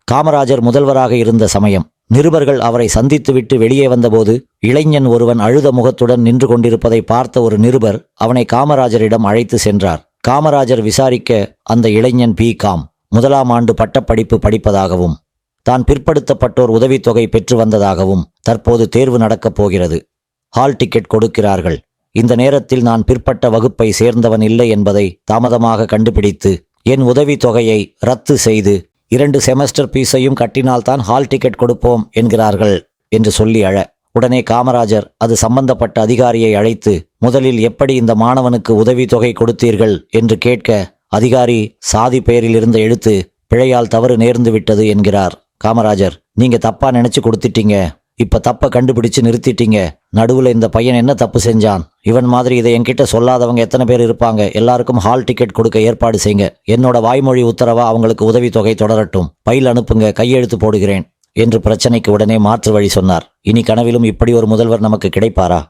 காமராஜர் முதல்வராக இருந்த சமயம் நிருபர்கள் அவரை சந்தித்துவிட்டு வெளியே வந்தபோது இளைஞன் ஒருவன் அழுத முகத்துடன் நின்று கொண்டிருப்பதை பார்த்த ஒரு நிருபர் அவனை காமராஜரிடம் அழைத்து சென்றார். காமராஜர் விசாரிக்க அந்த இளைஞன் B.Com முதலாம் ஆண்டு பட்டப்படிப்பு படிப்பதாகவும் தான் பிற்படுத்தப்பட்டோர் உதவித்தொகை பெற்று வந்ததாகவும் தற்போது தேர்வு நடக்கப் போகிறது, ஹால் டிக்கெட் கொடுக்கிறார்கள், இந்த நேரத்தில் நான் பிற்பட்ட வகுப்பை சேர்ந்தவன் இல்லை என்பதை தாமதமாக கண்டுபிடித்து என் உதவித்தொகையை ரத்து செய்து 2 செமஸ்டர் பீஸையும் கட்டினால்தான் ஹால் டிக்கெட் கொடுப்போம் என்கிறார்கள் என்று சொல்லி அழ, உடனே காமராஜர் அது சம்பந்தப்பட்ட அதிகாரியை அழைத்து முதலில் எப்படி இந்த மாணவனுக்கு உதவித்தொகை கொடுத்தீர்கள் என்று கேட்க, அதிகாரி சாதி பெயரில் இருந்த எழுத்து பிழையால் தவறு நேர்ந்து விட்டது என்கிறார். காமராஜர், நீங்க தப்பா நினைச்சு கொடுத்துட்டீங்க, இப்ப தப்ப கண்டுபிடிச்சு நிறுத்திட்டீங்க, நடுவுல இந்த பையன் என்ன தப்பு செஞ்சான், இவன் மாதிரி இதை என்கிட்ட சொல்லாதவங்க எத்தனை பேர் இருப்பாங்க, எல்லாருக்கும் ஹால் டிக்கெட் கொடுக்க ஏற்பாடு செய்யுங்க, என்னோட வாய்மொழி உத்தரவா அவங்களுக்கு உதவித்தொகை தொடரட்டும், பைல் அனுப்புங்க, கையெழுத்து போடுகிறேன் என்று பிரச்சனைக்கு உடனே மாற்று வழி சொன்னார். இனி கனவிலும் இப்படி ஒரு முதல்வர் நமக்கு கிடைப்பாரா?